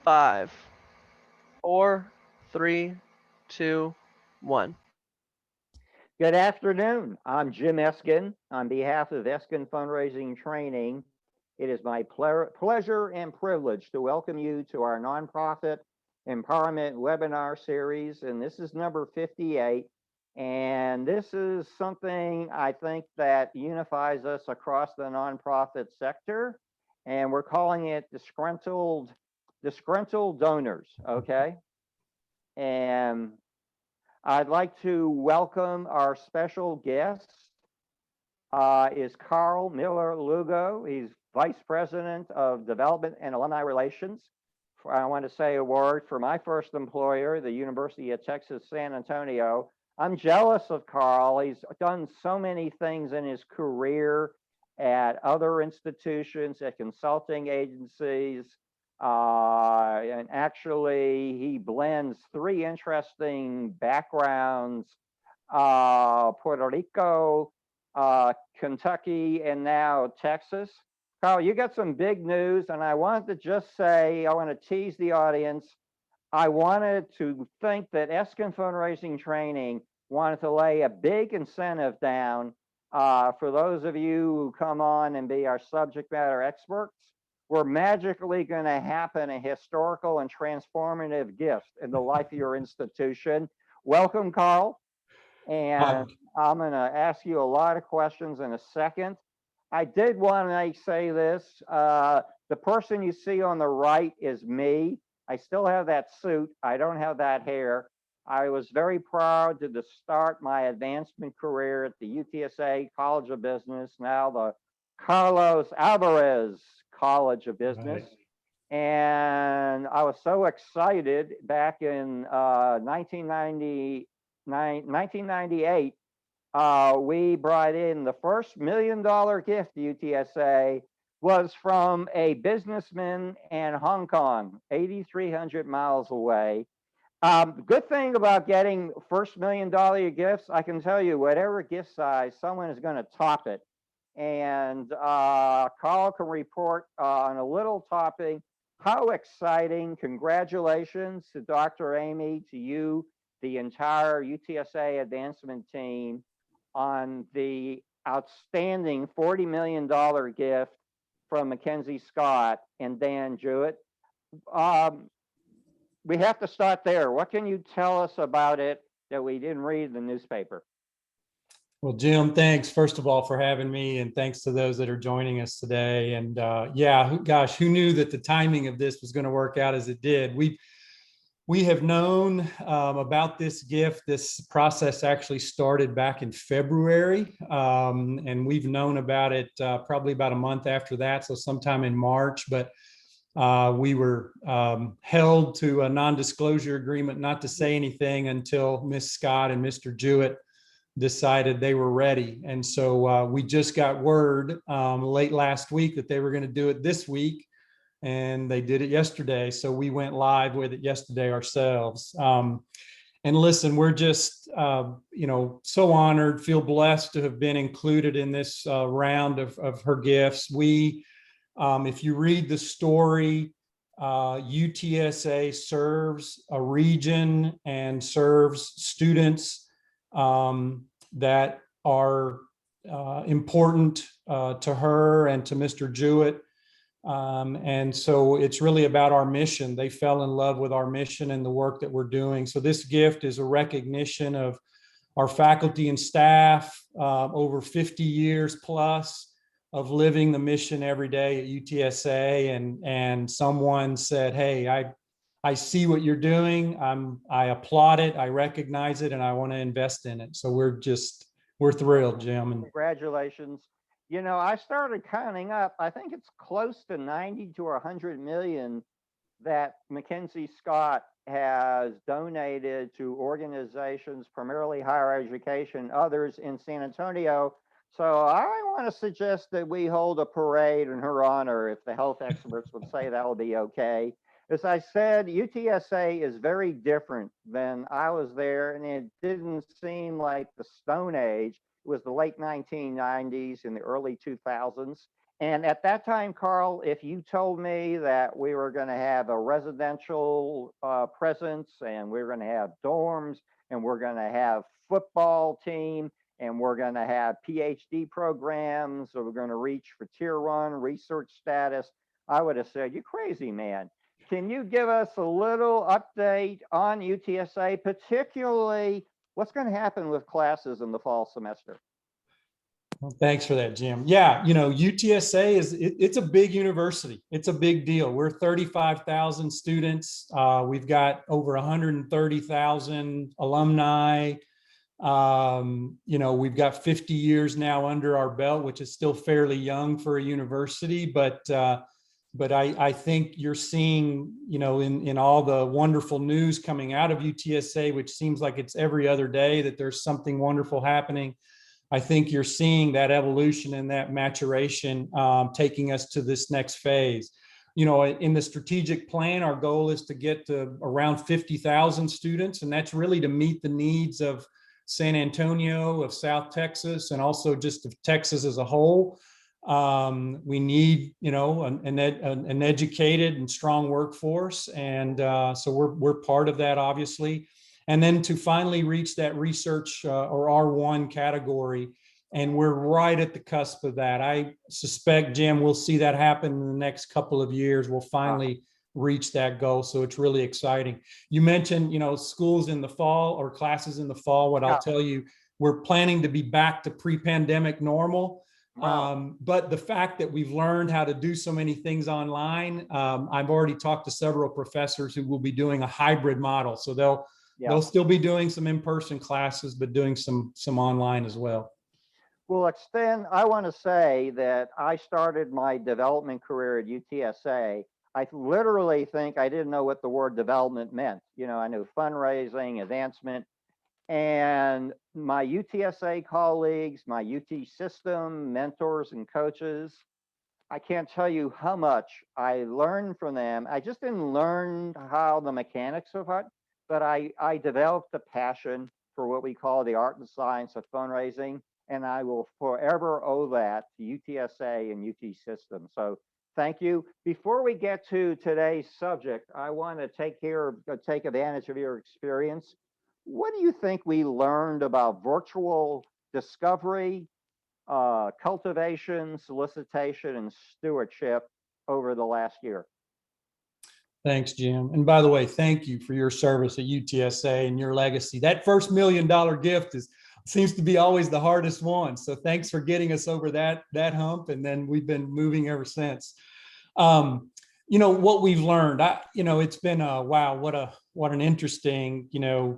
Five, four, three, two, one. Good afternoon. I'm Jim Eskin. On behalf of Eskin Fundraising Training, it is my pleasure and privilege to welcome you to our nonprofit empowerment webinar series. And this is number 58. And this is something I think that unifies us across the nonprofit sector. And we're calling it Disgruntled Donors. Okay. And I'd like to welcome our special guest, is Karl Miller-Lugo. He's Vice President of Development and Alumni Relations. I want to say a word for my first employer, the University of Texas, San Antonio. I'm jealous of Karl. He's done so many things in his career at other institutions, at consulting agencies, and actually, he blends three interesting backgrounds, Puerto Rico, Kentucky, and now Texas. Karl, you got some big news, and I wanted to just say, I want to tease the audience. I wanted to think that Eskin Fundraising Training wanted to lay a big incentive down for those of you who come on and be our subject matter experts. We're magically going to happen a historical and transformative gift in the life of your institution. Welcome, Karl. And I'm going to ask you a lot of questions in a second. I did want to say this. The person you see on the right is me. I still have that suit. I don't have that hair. I was very proud to start my advancement career at the UTSA College of Business, now the Carlos Alvarez College of Business. Right. And I was so excited back in 1998. We brought in the first $1 million gift to UTSA was from a businessman in Hong Kong, 8,300 miles away. Good thing about getting first $1 million gifts, I can tell you, whatever gift size, someone is going to top it. And Karl can report on a little topping. How exciting. Congratulations to Dr. Amy, to you, the entire UTSA advancement team on the outstanding $40 million gift from Mackenzie Scott and Dan Jewett. We have to start there. What can you tell us about it that we didn't read in the newspaper? Well, Jim, thanks first of all for having me, and thanks to those that are joining us today. And yeah, gosh, who knew that the timing of this was going to work out as it did? We have known about this gift. This process actually started back in February, and we've known about it probably about a month after that, so sometime in March. But we were held to a non-disclosure agreement not to say anything until Ms. Scott and Mr. Jewett decided they were ready. And so we just got word late last week that they were going to do it this week, and they did it yesterday. So we went live with it yesterday ourselves. And listen, we're just, so honored, feel blessed to have been included in this round of her gifts. If you read the story, UTSA serves a region and serves students that are important to her and to Mr. Jewett. And so it's really about our mission. They fell in love with our mission and the work that we're doing. So this gift is a recognition of our faculty and staff, over 50 years plus of living the mission every day at UTSA. And someone said, hey, I see what you're doing. I applaud it. I recognize it, and I want to invest in it. So we're thrilled, Jim. And congratulations. You know, I started counting up. I think it's close to 90 to 100 million that Mackenzie Scott has donated to organizations, primarily higher education, others in San Antonio. So I want to suggest that we hold a parade in her honor, if the health experts would say that will be okay. As I said, UTSA is very different than I was there, and it didn't seem like the Stone Age. It was the late 1990s and the early 2000s. And at that time, Karl, if you told me that we were going to have a residential presence and we are going to have dorms and we're going to have football team and we're going to have PhD programs, or we're going to reach for tier 1 research status, I would have said, "You crazy, man." Can you give us a little update on UTSA, particularly what's going to happen with classes in the fall semester? Well, thanks for that, Jim. Yeah, UTSA it's a big university. It's a big deal. We're 35,000 students. We've got over 130,000 alumni. We've got 50 years now under our belt, which is still fairly young for a university, but I think you're seeing, in all the wonderful news coming out of UTSA, which seems like it's every other day that there's something wonderful happening. I think you're seeing that evolution and that maturation taking us to this next phase. In the strategic plan, our goal is to get to around 50,000 students, and that's really to meet the needs of San Antonio, of South Texas, and also just of Texas as a whole. We need, an educated and strong workforce, and so we're part of that, obviously. And then to finally reach that research or R1 category, and we're right at the cusp of that. I suspect, Jim, we'll see that happen in the next couple of years. We'll finally reach that goal, so it's really exciting. You mentioned, schools in the fall or classes in the fall. What I'll tell you, we're planning to be back to pre-pandemic normal. Wow. But the fact that we've learned how to do so many things online, I've already talked to several professors who will be doing a hybrid model. So they'll still be doing some in-person classes, but doing some online as well. Well, I want to say that I started my development career at UTSA. I literally think I didn't know what the word development meant. I knew fundraising, advancement, and my UTSA colleagues, my UT system, mentors and coaches, I can't tell you how much I learned from them. I just didn't learn how the mechanics of it, but I developed a passion for what we call the art and science of fundraising, and I will forever owe that to UTSA and UT system. So thank you. Before we get to today's subject, I want to take advantage of your experience. What do you think we learned about virtual discovery, cultivation, solicitation, and stewardship over the last year? Thanks, Jim. And by the way, thank you for your service at UTSA and your legacy. That first $1 million gift seems to be always the hardest one. So thanks for getting us over that hump. And then we've been moving ever since. What we've learned, it's been wow, what an interesting,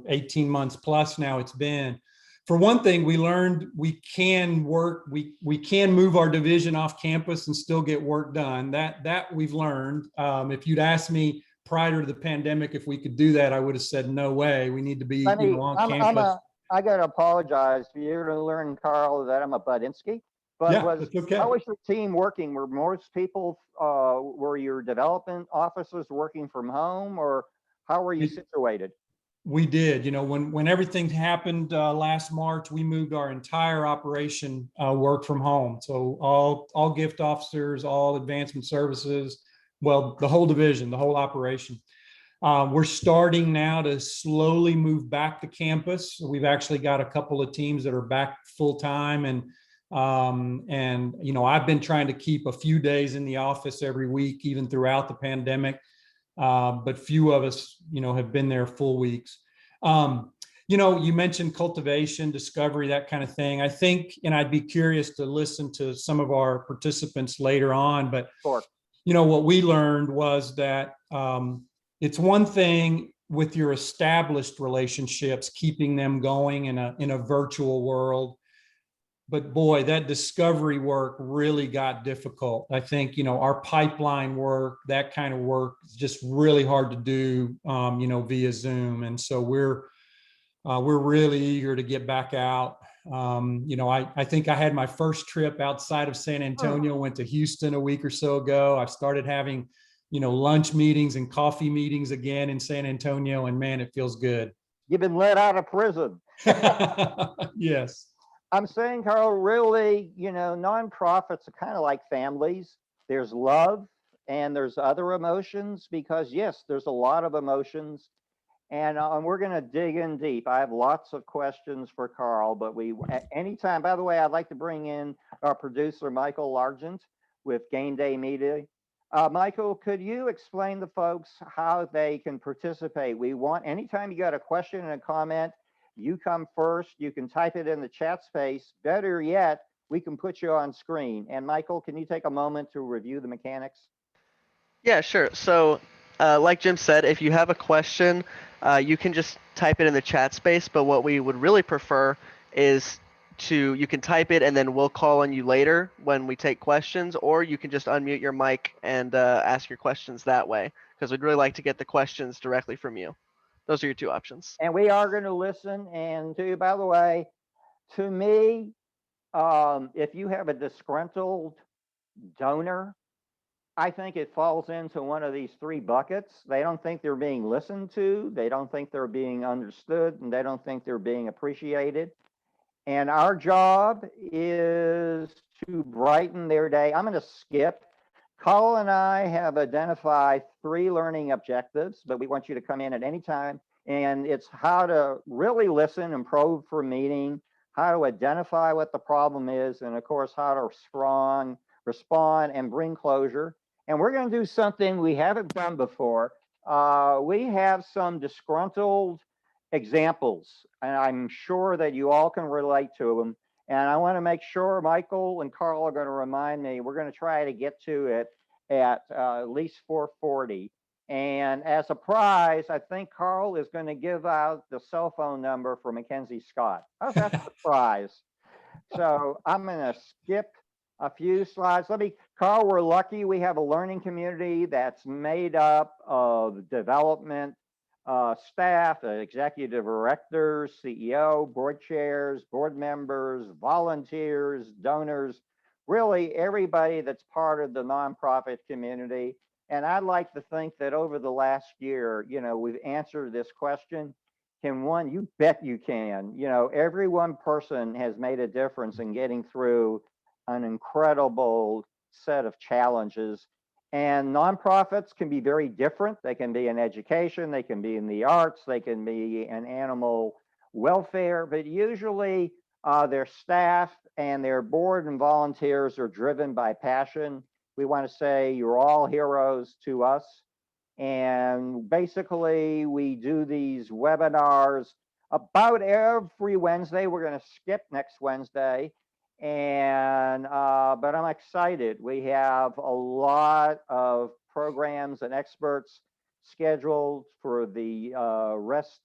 18 months plus now it's been. For one thing, we learned we can move our division off campus and still get work done. That we've learned. If you'd asked me prior to the pandemic if we could do that, I would have said no way. We need to be on campus. I got to apologize for you to learn, Karl, that I'm a Budinsky. But yeah, that's okay. How was your team working? Were most people, were your development officers working from home, or how were you situated? We did. When everything happened last March, we moved our entire operation work from home. So all gift officers, all advancement services, well, the whole division, the whole operation. We're starting now to slowly move back to campus. We've actually got a couple of teams that are back full time, and I've been trying to keep a few days in the office every week, even throughout the pandemic. But few of us, have been there full weeks. You mentioned cultivation, discovery, that kind of thing. I think, and I'd be curious to listen to some of our participants later on, but sure. What we learned was that it's one thing with your established relationships, keeping them going in a virtual world. But boy, that discovery work really got difficult. I think, our pipeline work, that kind of work is just really hard to do, via Zoom. And so we're really eager to get back out. I think I had my first trip outside of San Antonio, went to Houston a week or so ago. I started having, lunch meetings and coffee meetings again in San Antonio, and man, it feels good. You've been let out of prison. Yes. I'm saying, Carl, really, nonprofits are kind of like families. There's love and there's other emotions because, yes, there's a lot of emotions. And we're going to dig in deep. I have lots of questions for Carl, but at any time, by the way, I'd like to bring in our producer, Michael Largent with Game Day Media. Michael, could you explain to folks how they can participate? We want, anytime you got a question and a comment, you come first. You can type it in the chat space. Better yet, we can put you on screen. And Michael, can you take a moment to review the mechanics? Yeah, sure. So, like Jim said, if you have a question, you can just type it in the chat space. But what we would really prefer is you can type it and then we'll call on you later when we take questions, or you can just unmute your mic and ask your questions that way, because we'd really like to get the questions directly from you. Those are your two options. And we are going to listen. And by the way, to me, if you have a disgruntled donor, I think it falls into one of these three buckets. They don't think they're being listened to, they don't think they're being understood, and they don't think they're being appreciated. And our job is to brighten their day. I'm going to skip. Karl and I have identified 3 learning objectives, but we want you to come in at any time. And it's how to really listen and probe for meaning, how to identify what the problem is, and of course, how to respond and bring closure. And we're going to do something we haven't done before. We have some disgruntled examples, and I'm sure that you all can relate to them. And I want to make sure Michael and Karl are going to remind me, we're going to try to get to it at least 4:40. And as a prize, I think Karl is going to give out the cell phone number for Mackenzie Scott. How's that for a prize? So I'm going to skip a few slides. Karl, we're lucky we have a learning community that's made up of development staff, executive directors, CEO, board chairs, board members, volunteers, donors, really everybody that's part of the nonprofit community. And I'd like to think that over the last year, we've answered this question. Can one? You bet you can. Every one person has made a difference in getting through an incredible set of challenges. And nonprofits can be very different. They can be in education, they can be in the arts, they can be in animal welfare, but usually their staff and their board and volunteers are driven by passion. We want to say you're all heroes to us. And basically, we do these webinars about every Wednesday. We're going to skip next Wednesday. But I'm excited. We have a lot of programs and experts scheduled for the rest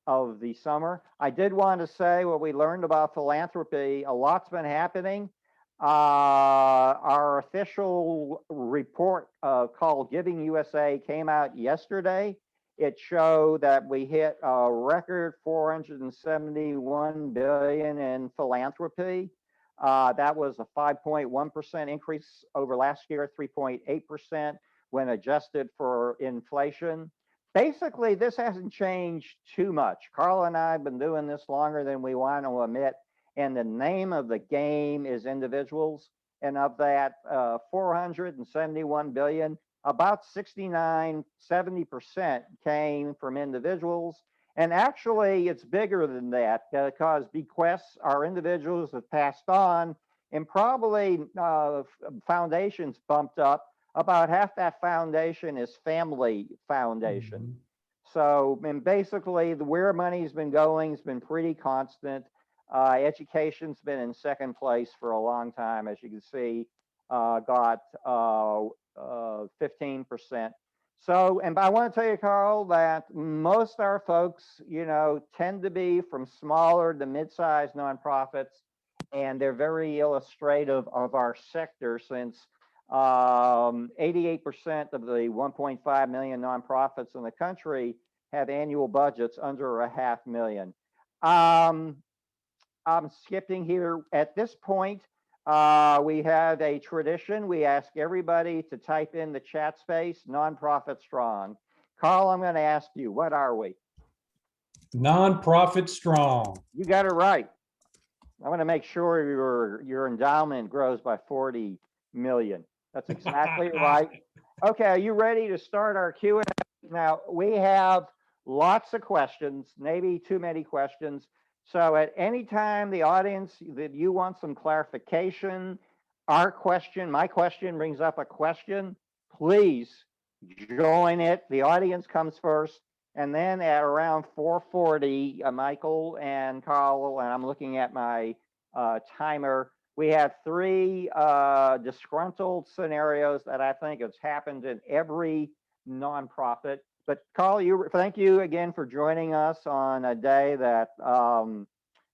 of the summer. I did want to say what we learned about philanthropy. A lot's been happening. Our official report called Giving USA came out yesterday. It showed that we hit a record 471 billion in philanthropy. That was a 5.1% increase over last year, 3.8% when adjusted for inflation. Basically, this hasn't changed too much. Karl and I have been doing this longer than we want to admit. And the name of the game is individuals. And of that 471 billion, about 70% came from individuals. And actually, it's bigger than that because bequests are individuals that passed on, and probably foundations bumped up. About half that foundation is family foundation. Mm-hmm. So, and basically, where money's been going has been pretty constant. Education's been in second place for a long time, as you can see, got 15%. So, and I want to tell you, Karl, that most of our folks, tend to be from smaller to mid-sized nonprofits, and they're very illustrative of our sector since 88% of the 1.5 million nonprofits in the country have annual budgets under $500,000. I'm skipping here. At this point, we have a tradition. We ask everybody to type in the chat space, Nonprofit Strong. Karl, I'm going to ask you, what are we? Nonprofit Strong. You got it right. I want to make sure your endowment grows by 40 million. That's exactly right. Okay, are you ready to start our Q&A? Now, we have lots of questions, maybe too many questions. So at any time, the audience, that you want some clarification, my question brings up a question, please join it. The audience comes first. And then at around 4:40, Michael and Karl, and I'm looking at my timer, we have 3 disgruntled scenarios that I think has happened in every nonprofit. But Karl, thank you again for joining us on a day that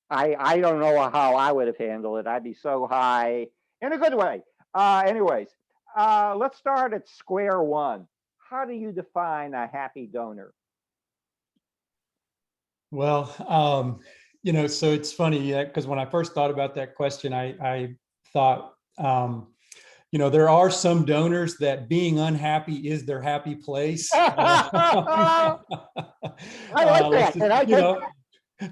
I don't know how I would have handled it. I'd be so high in a good way. Anyways, let's start at square one. How do you define a happy donor? Well, you know, so it's funny because when I first thought about that question, I thought, you know, there are some donors that being unhappy is their happy place. I like that. And I you know,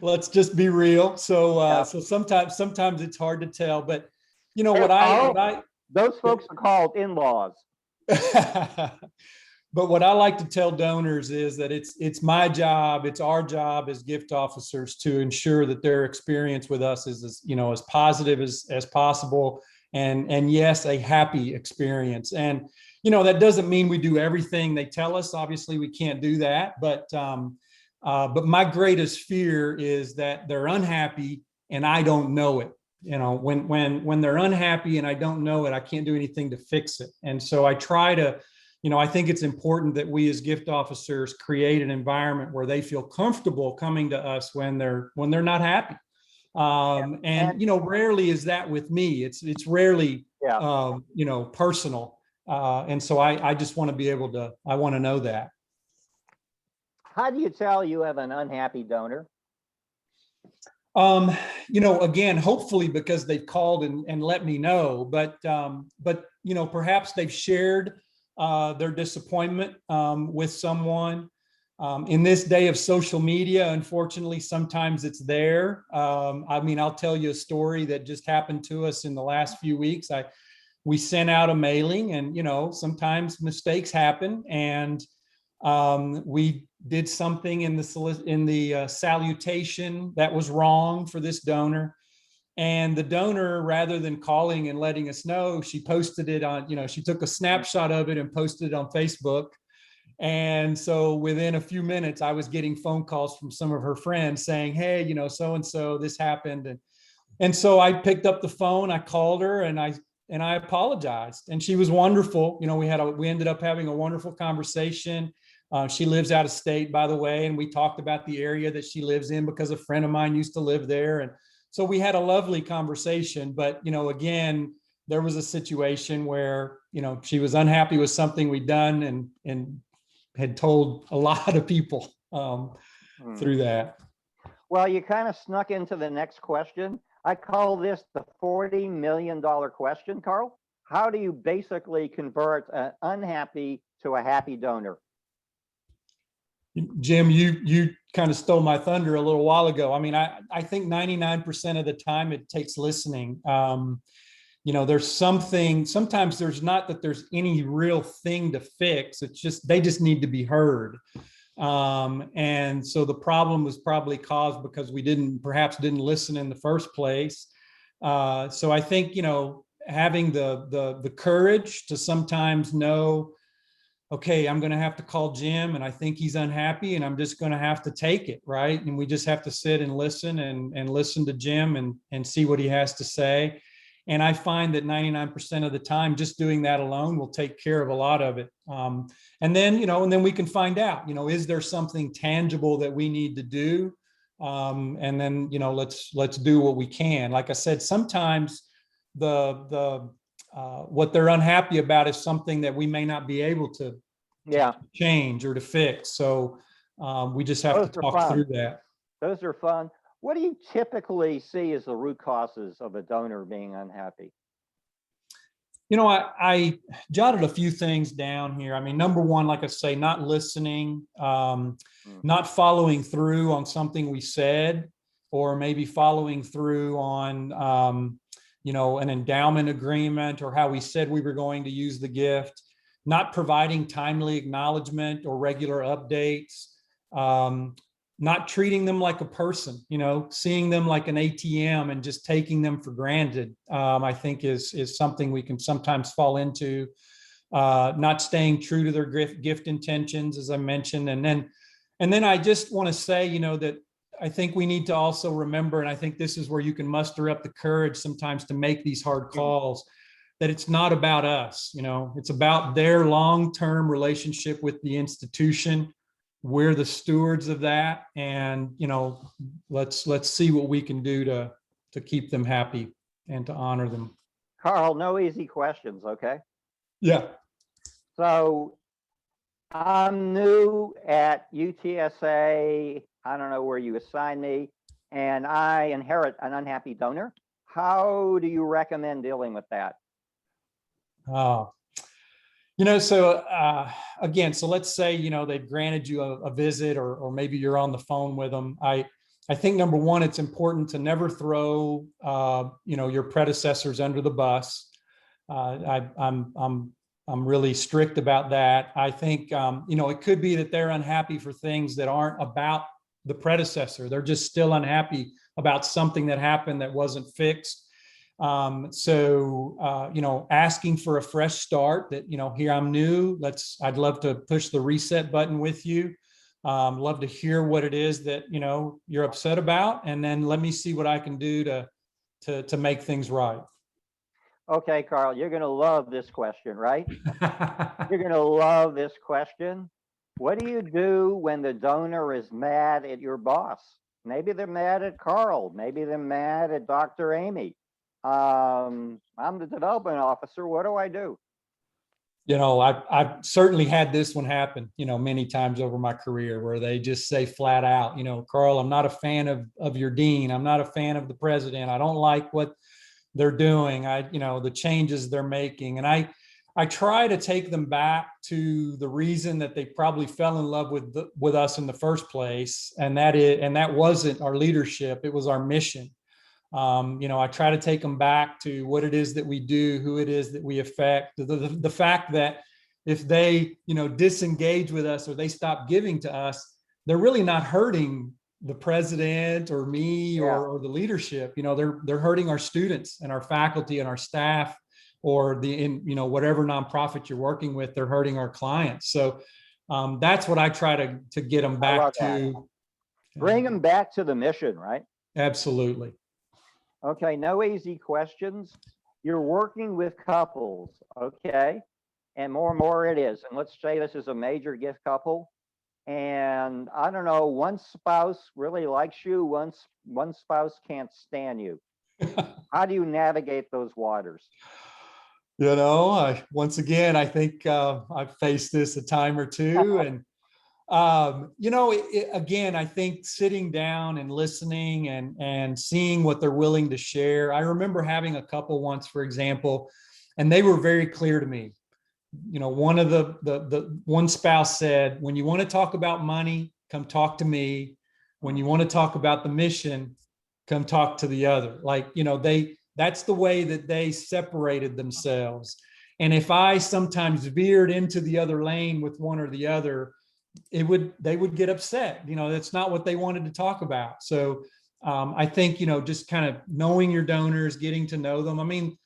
let's just be real. So, Yeah. so sometimes it's hard to tell. But you know what those folks are called in-laws. But what I like to tell donors is that it's my job, it's our job as gift officers to ensure that their experience with us is as positive as possible, and yes, a happy experience. And you know, that doesn't mean we do everything they tell us. Obviously, we can't do that. But my greatest fear is that they're unhappy and I don't know it. You know, when they're unhappy and I don't know it, I can't do anything to fix it. And so I try to. You know, I think it's important that we as gift officers create an environment where they feel comfortable coming to us when they're not happy. And you know, rarely is that with me. It's rarely you know, personal. And so I just want to be able to. I want to know that. How do you tell you have an unhappy donor? You know, again, hopefully because they've called and let me know. But you know, perhaps they've shared their disappointment with someone. In this day of social media, unfortunately, sometimes it's there. I mean, I'll tell you a story that just happened to us in the last few weeks. We sent out a mailing, and you know, sometimes mistakes happen, and we did something in the salutation that was wrong for this donor. And the donor, rather than calling and letting us know, she posted it on, you know, she took a snapshot of it and posted it on Facebook. And so within a few minutes, I was getting phone calls from some of her friends saying, hey, you know, so-and-so, this happened. And so I picked up the phone, I called her, and I apologized. And she was wonderful. You know, we ended up having a wonderful conversation. She lives out of state, by the way. And we talked about the area that she lives in because a friend of mine used to live there. And so we had a lovely conversation, but, you know, again, there was a situation where, you know, she was unhappy with something we'd done and had told a lot of people through that. Well, you kind of snuck into the next question. I call this the $40 million question, Karl. How do you basically convert an unhappy to a happy donor? Jim, you kind of stole my thunder a little while ago. I mean, I think 99% of the time it takes listening. You know, there's sometimes there's not that there's any real thing to fix. It's just, they just need to be heard. And so the problem was probably caused because we perhaps didn't listen in the first place. So I think, you know, having the courage to sometimes know, okay, I'm going to have to call Jim and I think he's unhappy and I'm just going to have to take it, right? And we just have to sit and listen and listen to Jim and see what he has to say. And I find that 99% of the time, just doing that alone will take care of a lot of it. And then, you know, and then we can find out, you know, is there something tangible that we need to do? And then, you know, let's do what we can. Like I said, sometimes what they're unhappy about is something that we may not be able to change or to fix. So we just have to talk through that. Those are fun. What do you typically see as the root causes of a donor being unhappy? You know, I jotted a few things down here. I mean, number one, like I say, not listening, not following through on something we said. or maybe following through on, an endowment agreement or how we said we were going to use the gift, not providing timely acknowledgement or regular updates, not treating them like a person, seeing them like an ATM and just taking them for granted, I think is something we can sometimes fall into. Not staying true to their gift intentions, as I mentioned. And then I just want to say, that I think we need to also remember, and I think this is where you can muster up the courage sometimes to make these hard calls, that it's not about us, it's about their long-term relationship with the institution. We're the stewards of that. And, let's see what we can do to keep them happy and to honor them. Karl, no easy questions, okay? Yeah. So I'm new at UTSA. I don't know where you assigned me, and I inherit an unhappy donor. How do you recommend dealing with that? Again, so let's say, they've granted you a visit or maybe you're on the phone with them. I think number one, it's important to never throw, your predecessors under the bus. I'm really strict about that. I think, it could be that they're unhappy for things that aren't about the predecessor. They're just still unhappy about something that happened that wasn't fixed. Asking for a fresh start, that, here I'm new. I'd love to push the reset button with you. Love to hear what it is that, you're upset about. And then let me see what I can do to make things right. Okay, Karl, you're going to love this question, right? You're going to love this question. What do you do when the donor is mad at your boss? Maybe they're mad at Karl. Maybe they're mad at Dr. Amy. I'm the development officer. What do I do? I've certainly had this one happen, many times over my career, where they just say flat out, Karl, I'm not a fan of your dean. I'm not a fan of the president. I don't like what they're doing. The changes they're making. And I try to take them back to the reason that they probably fell in love with us in the first place. And that wasn't our leadership. It was our mission. I try to take them back to what it is that we do, who it is that we affect, the fact that if they, disengage with us or they stop giving to us, they're really not hurting the president or me or the leadership. They're hurting our students and our faculty and our staff, or whatever nonprofit you're working with. They're hurting our clients. So that's what I try to get them back to. Bring them back to the mission, right? Absolutely. Okay, no easy questions. You're working with couples, okay? And more it is. And let's say this is a major gift couple. And I don't know, one spouse really likes you, one spouse can't stand you. How do you navigate those waters? Once again, I think I've faced this a time or two. And again, I think sitting down and listening and seeing what they're willing to share. I remember having a couple once, for example, and they were very clear to me. One of the one spouse said, when you want to talk about money, come talk to me. When you want to talk about the mission, come talk to the other. That's the way that they separated themselves. And if I sometimes veered into the other lane with one or the other, they would get upset. That's not what they wanted to talk about. So I think, just kind of knowing your donors, getting to know them. I mean,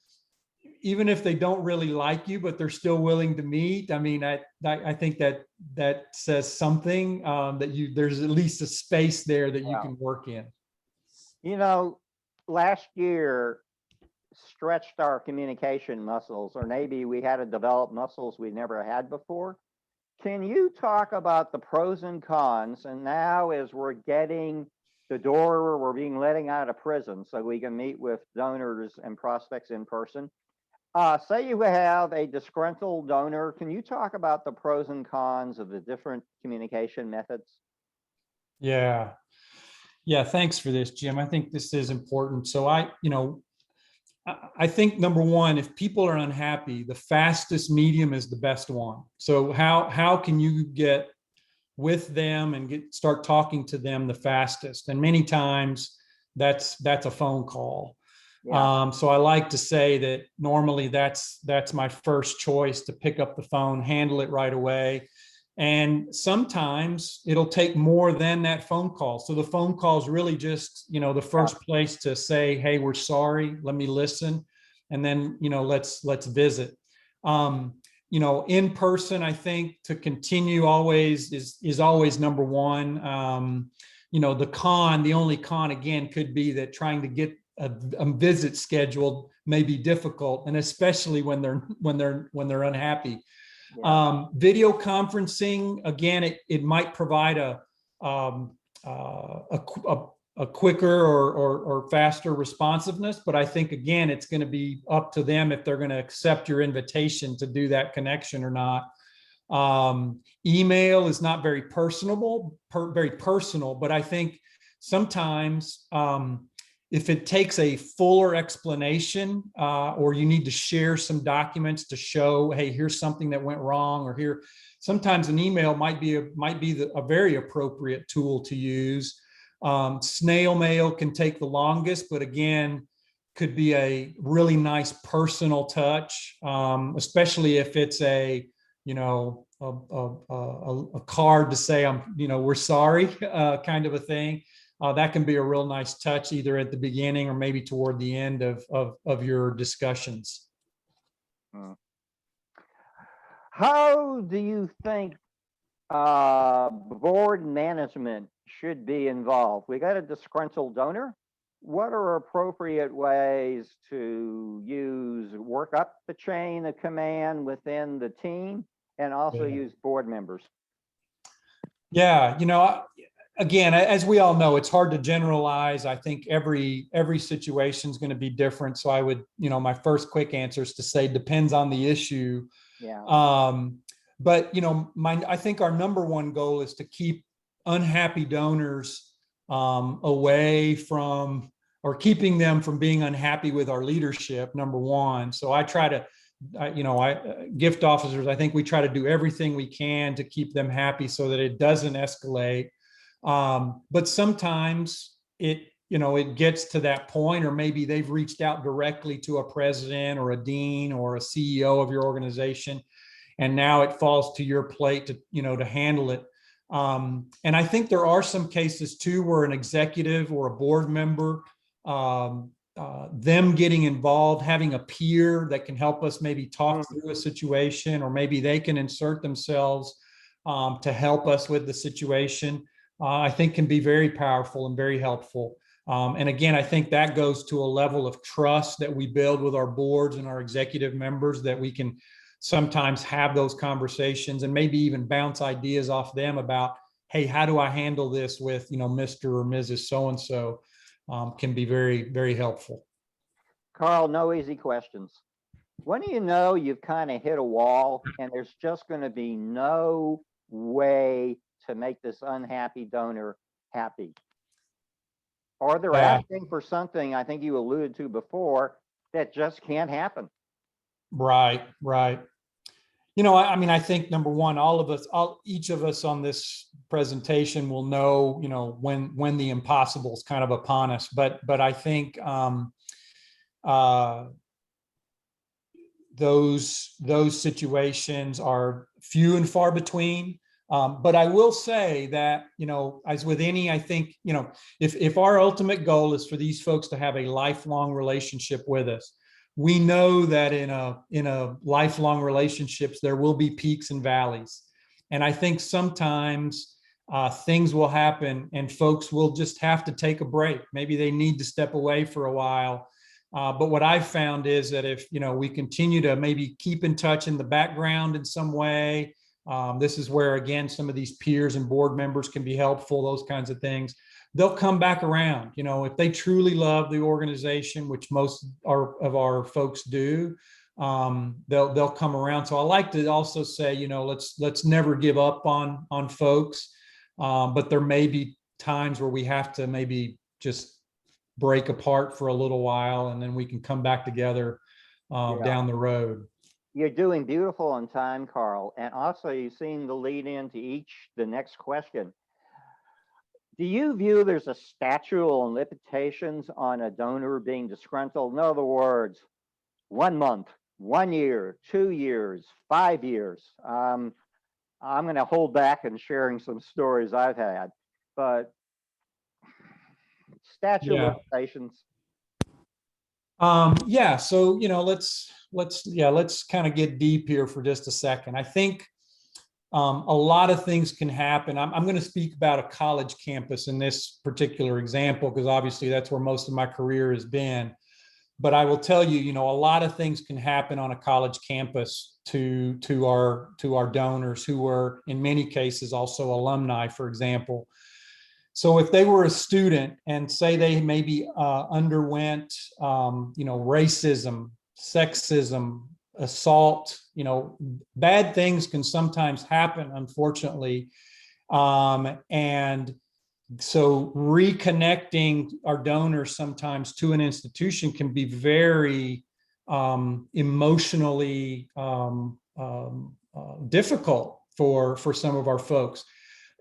even if they don't really like you, but they're still willing to meet. I mean, I think that says something, that there's at least a space there that you can work in. Last year stretched our communication muscles, or maybe we had to develop muscles we never had before. Can you talk about the pros and cons? And now, as we're getting the door, we're being letting out of prison so we can meet with donors and prospects in person. Say you have a disgruntled donor. Can you talk about the pros and cons of the different communication methods? Yeah. Thanks for this, Jim. I think this is important. So I think number one, if people are unhappy, the fastest medium is the best one. So how can you get with them and start talking to them the fastest? And many times that's a phone call. Yeah. So I like to say that normally that's my first choice, to pick up the phone, handle it right away. And sometimes it'll take more than that phone call. So the phone call is really just, the first place to say, hey, we're sorry, let me listen. And then, let's visit. In person, I think to continue always is always number one. The only con again could be that trying to get a visit scheduled may be difficult, and especially when they're unhappy. Yeah. Video conferencing, again, it might provide a quicker or faster responsiveness, but I think again it's going to be up to them if they're going to accept your invitation to do that connection or not. Email is not very personable, very personal, but I think sometimes if it takes a fuller explanation, or you need to share some documents to show, hey, here's something that went wrong, or here, sometimes an email might be a very appropriate tool to use. Snail mail can take the longest, but again, could be a really nice personal touch, especially if it's a card to say, we're sorry, kind of a thing. That can be a real nice touch, either at the beginning or maybe toward the end of your discussions. How do you think board management should be involved? We got a disgruntled donor. What are appropriate ways to work up the chain of command within the team, and also use board members? Yeah, again, as we all know, it's hard to generalize. I think every situation is going to be different. So I would, my first quick answer is to say depends on the issue. Yeah. But I think our number one goal is to keep unhappy donors away from, or keeping them from being unhappy with our leadership, number one. So I try to, gift officers, I think we try to do everything we can to keep them happy so that it doesn't escalate. But sometimes it gets to that point, or maybe they've reached out directly to a president or a dean or a CEO of your organization, and now it falls to your plate to handle it. And I think there are some cases too where an executive or a board member, them getting involved, having a peer that can help us maybe talk through a situation, or maybe they can insert themselves to help us with the situation, I think can be very powerful and very helpful. And again, I think that goes to a level of trust that we build with our boards and our executive members, that we can sometimes have those conversations and maybe even bounce ideas off them about, hey, how do I handle this with, Mr. or Mrs. So-and-so, can be very, very helpful. Karl, no easy questions. When do you know you've kind of hit a wall and there's just going to be no way to make this unhappy donor happy? Or they're asking for something, I think you alluded to before, that just can't happen. Right. I think number one, each of us on this presentation will know, when the impossible is kind of upon us. But I think those situations are few and far between. But I will say that, as with any, I think, if our ultimate goal is for these folks to have a lifelong relationship with us, we know that in a lifelong relationships, there will be peaks and valleys. And I think sometimes things will happen and folks will just have to take a break. Maybe they need to step away for a while. But what I've found is that if, we continue to maybe keep in touch in the background in some way, this is where, again, some of these peers and board members can be helpful, those kinds of things. They'll come back around, if they truly love the organization, which most of our folks do, they'll come around. So I like to also say, let's never give up on folks, but there may be times where we have to maybe just break apart for a little while, and then we can come back together down the road. You're doing beautiful on time, Karl. And also, you seem to lead into the next question. Do you view there's a statute of limitations on a donor being disgruntled? In other words, 1 month, 1 year, 2 years, 5 years. I'm going to hold back in sharing some stories I've had, but statute Yeah. of limitations. Yeah, so let's kind of get deep here for just a second. I think a lot of things can happen. I'm going to speak about a college campus in this particular example because obviously that's where most of my career has been. But I will tell you, a lot of things can happen on a college campus to our donors who are in many cases also alumni, for example. So if they were a student and say they maybe underwent, racism, sexism, assault, bad things can sometimes happen, unfortunately. And so reconnecting our donors sometimes to an institution can be very emotionally difficult for some of our folks.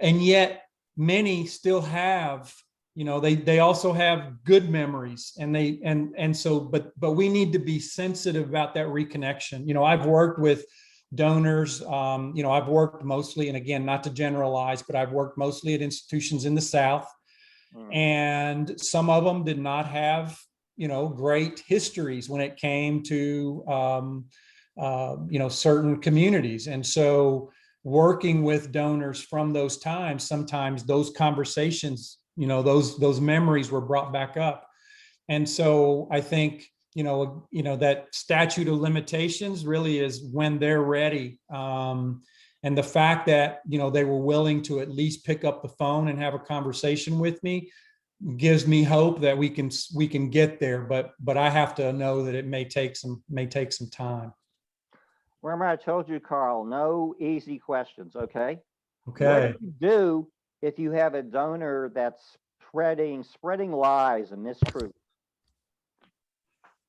And yet many still have, they also have good memories and so, but we need to be sensitive about that reconnection. I've worked with donors, I've worked mostly, and again, not to generalize, but I've worked mostly at institutions in the South, and some of them did not have, great histories when it came to, certain communities. And so working with donors from those times, sometimes those conversations, those memories were brought back up. And so I think, that statute of limitations really is when they're ready. And the fact that, they were willing to at least pick up the phone and have a conversation with me gives me hope that we can get there. But I have to know that it may take some time. Remember, I told you, Carl, no easy questions, okay? Okay. What do you do if you have a donor that's spreading lies and mistruths?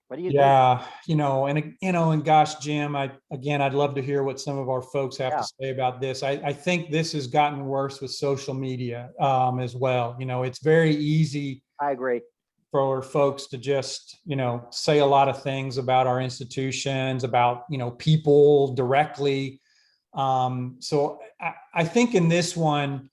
What do you do? Yeah, and gosh, Jim, I'd love to hear what some of our folks have to say about this. I think this has gotten worse with social media as well. It's very easy. I agree. For folks to just, say a lot of things about our institutions, about, people directly. So I think in this one,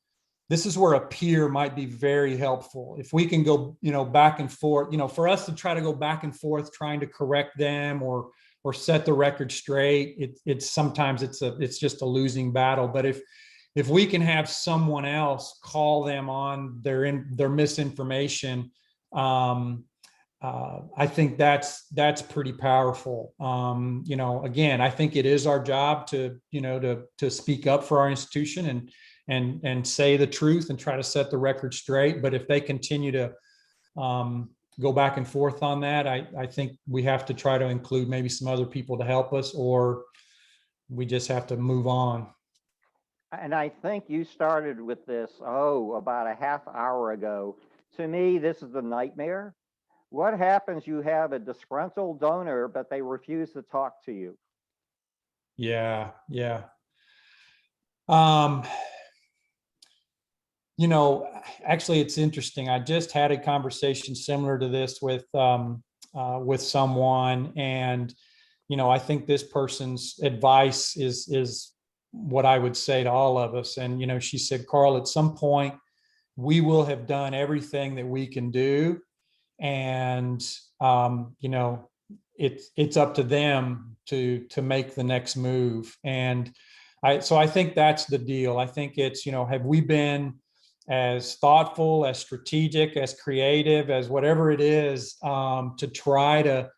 this is where a peer might be very helpful. If we can go, back and forth, for us to try to go back and forth, trying to correct them or set the record straight, it's sometimes it's just a losing battle. But if we can have someone else call them on their misinformation, I think that's pretty powerful. Again, I think it is our job to speak up for our institution and say the truth and try to set the record straight. But if they continue to go back and forth on that, I think we have to try to include maybe some other people to help us, or we just have to move on. And I think you started with this, about a half hour ago. To me, this is the nightmare. What happens? You have a disgruntled donor, but they refuse to talk to you. Yeah. Actually, it's interesting. I just had a conversation similar to this with someone, and I think this person's advice is what I would say to all of us. And she said, Karl, at some point, we will have done everything that we can do, and it's up to them to make the next move. And I think that's the deal. I think it's, have we been as thoughtful, as strategic, as creative, as whatever it is, to try to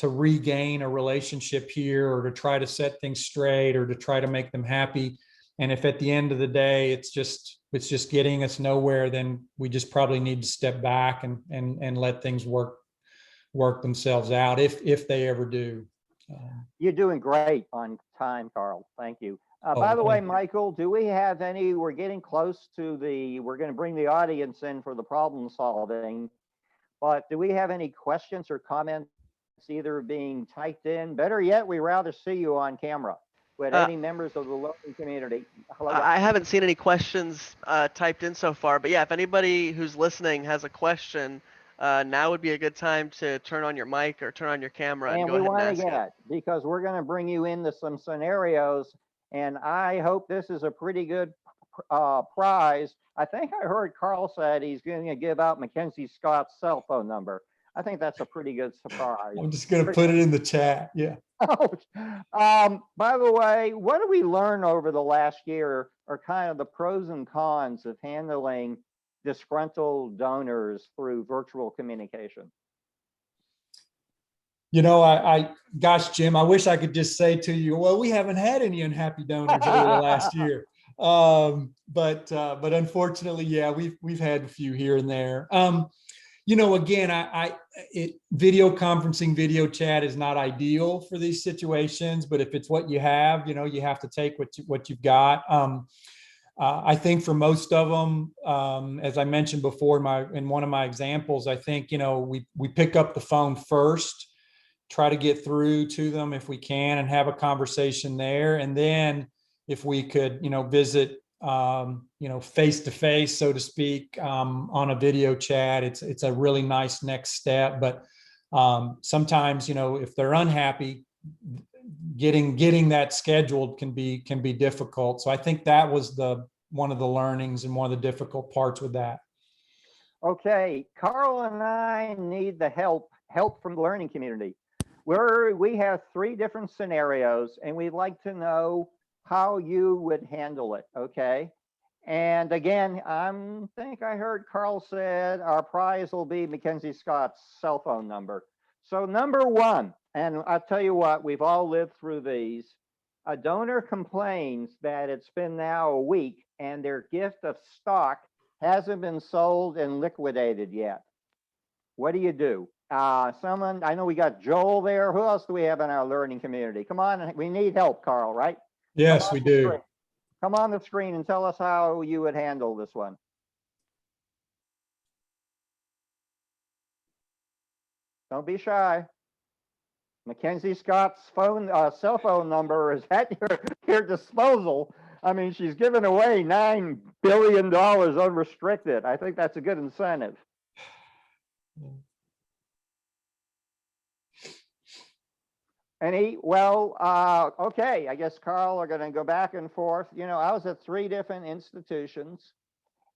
regain a relationship here, or to try to set things straight, or to try to make them happy. And if at the end of the day, it's just getting us nowhere, then we just probably need to step back and let things work themselves out if they ever do. You're doing great on time, Karl. Thank you. By the way, Michael, do we have any, we're getting close to we're going to bring the audience in for the problem solving, but do we have any questions or comments either being typed in? Better yet, we rather see you on camera. Would Uh, any members of the learning community? Hello, I haven't seen any questions typed in so far, but yeah, if anybody who's listening has a question, now would be a good time to turn on your mic or turn on your camera and and go we ahead and want to ask it. get, because we're going to bring you into some scenarios, and I hope this is a pretty good prize. I think I heard Carl said he's going to give out Mackenzie Scott's cell phone number. I think that's a pretty good surprise. I'm just going to put it in the chat. Yeah. By the way, what do we learn over the last year are kind of the pros and cons of handling disgruntled donors through virtual communication? You know, gosh, Jim, I wish I could just say to you, well, we haven't had any unhappy donors over the last year. But unfortunately, yeah, we've had a few here and there. You know, again, video conferencing, video chat is not ideal for these situations, but if it's what you have, you know, you have to take what you've got. I think for most of them, as I mentioned before in one of my examples, I think, you know, we pick up the phone first, try to get through to them if we can and have a conversation there. And then if we could, you know, visit, you know, face to face, so to speak, on a video chat, it's a really nice next step. But sometimes, you know, if they're unhappy, getting that scheduled can be difficult. So I think that was one of the learnings and one of the difficult parts with that. Okay, Carl and I need the help from the learning community. We have 3 different scenarios, and we'd like to know how you would handle it, okay? And again, I think I heard Carl said our prize will be Mackenzie Scott's cell phone number. So number 1, and I'll tell you what, we've all lived through these. A donor complains that it's been now a week and their gift of stock hasn't been sold and liquidated yet. What do you do? Someone, I know we got Joel there. Who else do we have in our learning community? Come on, we need help, Carl, right? Yes, we do. Screen. Come on the screen and tell us how you would handle this one. Don't be shy. Mackenzie Scott's cell phone number is at your disposal. I mean, she's given away $9 billion unrestricted. I think that's a good incentive. Okay, I guess Carl are going to go back and forth. You know, I was at 3 different institutions.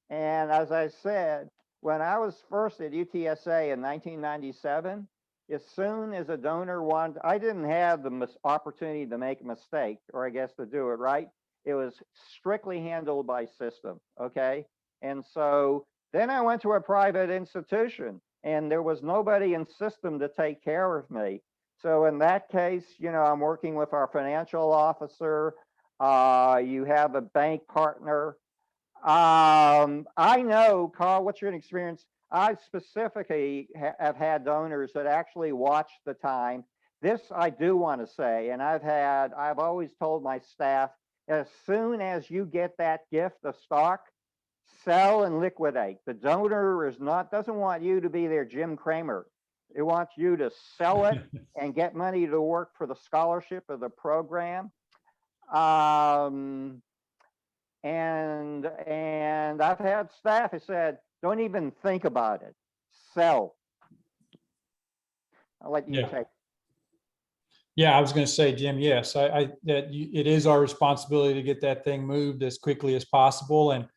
And as I said, when I was first at UTSA in 1997, as soon as a donor wanted, I didn't have the opportunity to make a mistake, or I guess to do it right. It was strictly handled by system, okay? And so then I went to a private institution, and there was nobody in system to take care of me. So in that case, you know, I'm working with our financial officer. You have a bank partner. I know, Karl, what's your experience? I specifically have had donors that actually watch the time. This I do want to say, and I've always told my staff, as soon as you get that gift of stock, sell and liquidate. The donor doesn't want you to be their Jim Cramer. It wants you to sell it and get money to work for the scholarship of the program. And I've had staff who said, don't even think about it, sell. I'll let you take. Yeah, I was going to say, Jim, yes, it is our responsibility to get that thing moved as quickly as possible. And,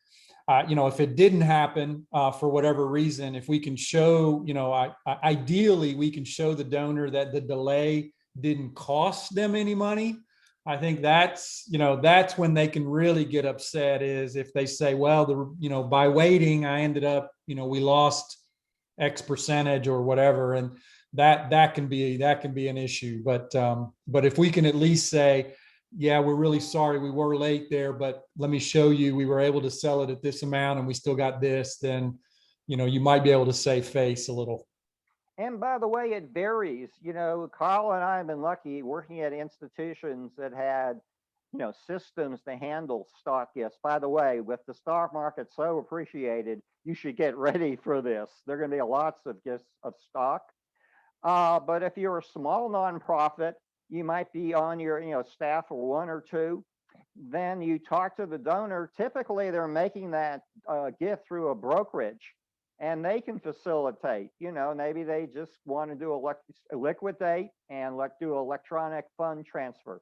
you know, if it didn't happen for whatever reason, if we can show, you know, ideally we can show the donor that the delay didn't cost them any money. I think that's, you know, that's when they can really get upset, is if they say, well, you know, by waiting, I ended up, you know, we lost X percentage or whatever. And that can be an issue. But if we can at least say, yeah, we're really sorry we were late there, but let me show you, we were able to sell it at this amount and we still got this, then, you know, you might be able to save face a little. And by the way, it varies. You know, Karl and I have been lucky working at institutions that had, you know, systems to handle stock gifts. By the way, with the stock market so appreciated, you should get ready for this. There are going to be lots of gifts of stock. But if you're a small nonprofit, you might be on your, staff of one or two. Then you talk to the donor. Typically, they're making that gift through a brokerage, and they can facilitate. Maybe they just want to do liquidate and do electronic fund transfer.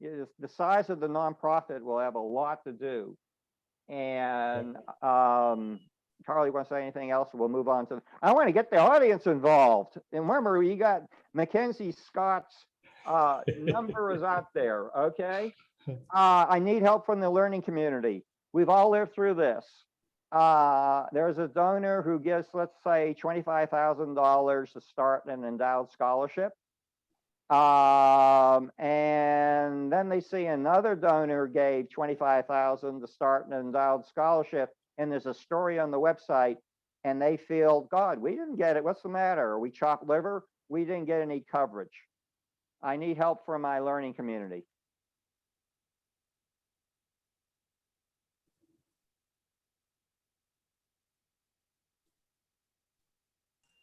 The size of the nonprofit will have a lot to do. And Karl, you want to say anything else? We'll move on to. I want to get the audience involved. And remember, you got Mackenzie Scott's number is out there. Okay. I need help from the learning community. We've all lived through this. There's a donor who gives, let's say, $25,000 to start an endowed scholarship. And then they see another donor gave $25,000 to start an endowed scholarship, and there's a story on the website, and they feel, God, we didn't get it. What's the matter? Are we chopped liver? We didn't get any coverage. I need help from my learning community.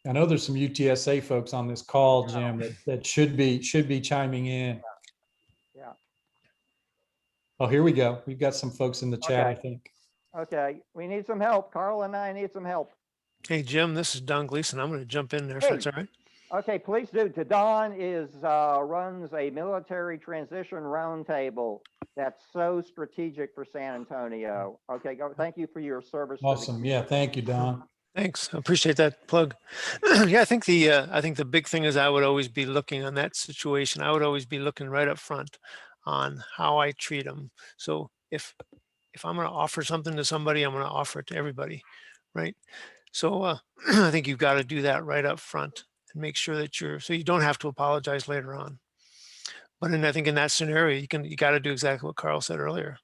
I know there's some UTSA folks on this call, Jim, that should be chiming in. Yeah. Oh, here we go. We've got some folks in the chat, I think. Okay, we need some help. Karl and I need some help. Hey, Jim, this is Don Gleason. I'm going to jump in there if that's all right. Okay, please do. Don runs a military transition roundtable that's so strategic for San Antonio. Okay, go. Thank you for your service. Awesome. Yeah, thank you, Don. Thanks. I appreciate that plug. Yeah, I think the big thing is I would always be looking on that situation. I would always be looking right up front on how I treat them. So if I'm going to offer something to somebody, I'm going to offer it to everybody, right? So I think you've got to do that right up front and make sure that so you don't have to apologize later on. But I think in that scenario, you got to do exactly what Karl said earlier.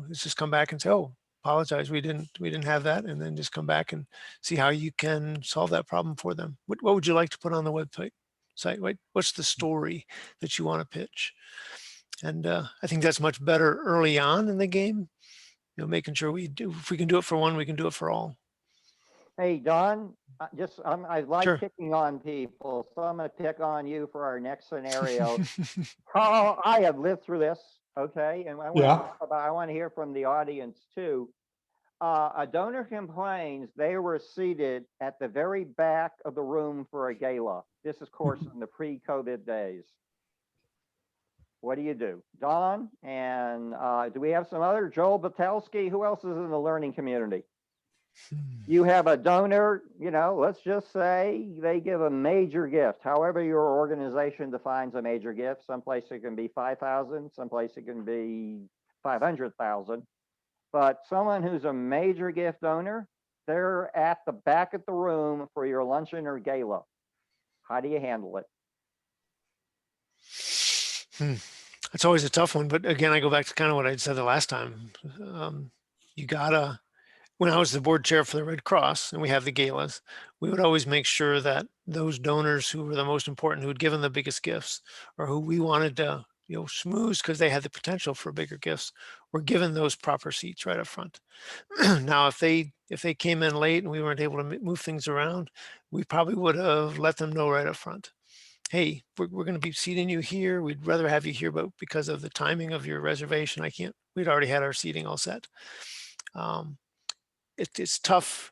It's just come back and say, oh, apologize, we didn't have that, and then just come back and see how you can solve that problem for them. What would you like to put on the website? What's the story that you want to pitch? And I think that's much better early on in the game. Making sure if we can do it for one, we can do it for all. Hey, Don, I like Sure. picking on people, so I'm going to pick on you for our next scenario. Karl, I have lived through this, okay? And I want to hear from the audience too. A donor complains they were seated at the very back of the room for a gala. This is, of course, in the pre-COVID days. What do you do? Don, and do we have some other? Joel Batelski, who else is in the learning community? You have a donor, let's just say they give a major gift. However your organization defines a major gift, someplace it can be 5,000, someplace it can be 500,000. But someone who's a major gift donor, they're at the back of the room for your luncheon or gala. How do you handle it? It's always a tough one, but again, I go back to kind of what I said the last time. You gotta. When I was the board chair for the Red Cross and we have the galas, we would always make sure that those donors who were the most important, who had given the biggest gifts, or who we wanted to, schmooze because they had the potential for bigger gifts, were given those proper seats right up front. Now, if they came in late and we weren't able to move things around, we probably would have let them know right up front. Hey, we're going to be seating you here. We'd rather have you here, but because of the timing of your reservation, we'd already had our seating all set. It's tough